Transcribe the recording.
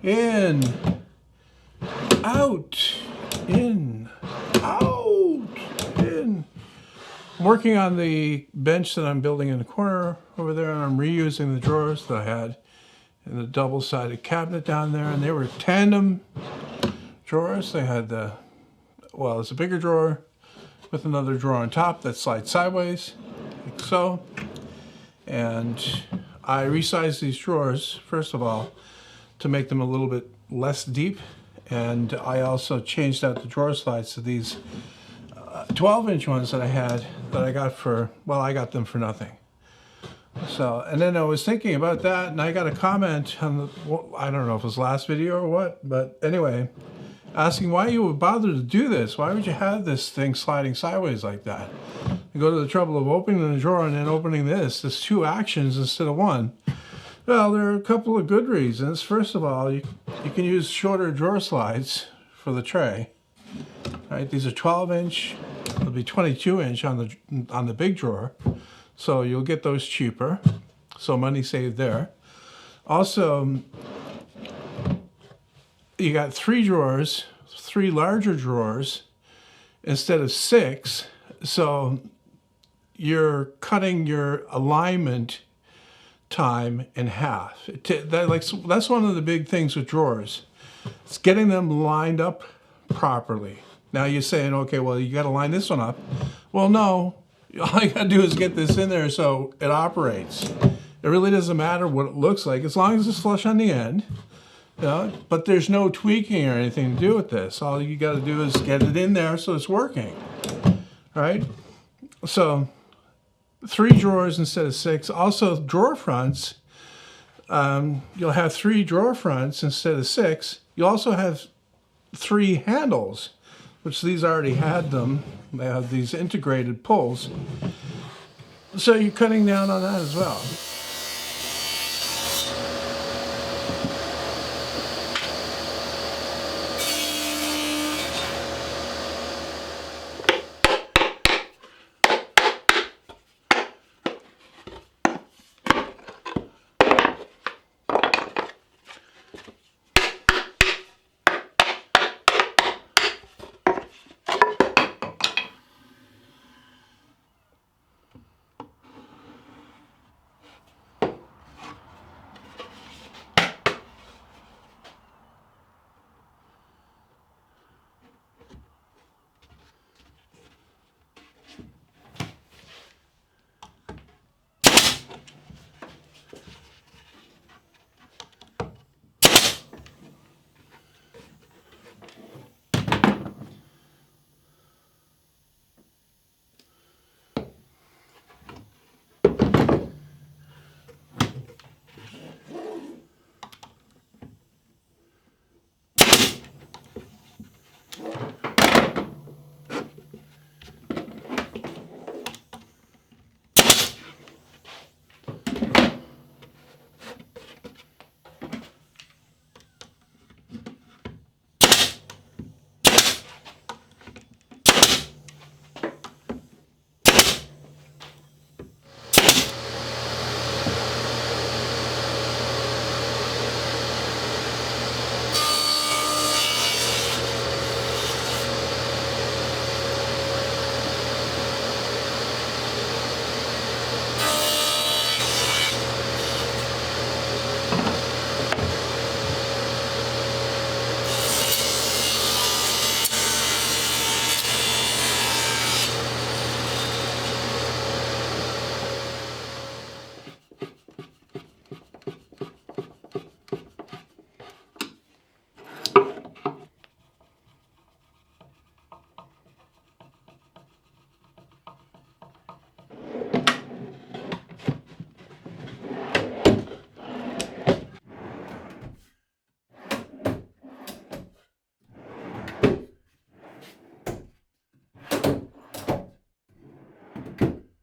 In, out, in, out, in. I'm working on the bench that I'm building in the corner over there, and I'm reusing the drawers that I had in the double-sided cabinet down there, and they were tandem drawers. They had it's a bigger drawer with another drawer on top that slides sideways, like so. And I resized these drawers, first of all, to make them a little bit less deep. And I also changed out the drawer slides to these 12-inch ones that I had that I got I got them for nothing. So, and then I was thinking about that, and I got a comment on I don't know if it was last video or what, but anyway, asking why you would bother to do this. Why would you have this thing sliding sideways like that? You go to the trouble of opening the drawer and then opening this. There's two actions instead of one. Well, there are a couple of good reasons. First of all, you can use shorter drawer slides for the tray. Right? These are 12-inch. They'll be 22-inch on the big drawer. So you'll get those cheaper. So money saved there. Also, you got 3 drawers, 3 larger drawers instead of 6. So you're cutting your alignment time in half. That's one of the big things with drawers. It's getting them lined up properly. Now you're saying, okay, well, you got to line this one up. Well, no. All you got to do is get this in there so it operates. It really doesn't matter what it looks like as long as it's flush on the end. But there's no tweaking or anything to do with this. All you got to do is get it in there so it's working. All right? So 3 drawers instead of 6. Also, drawer fronts. You'll have 3 drawer fronts instead of 6. You also have 3 handles, which these already had them. They have these integrated pulls. So you're cutting down on that as well.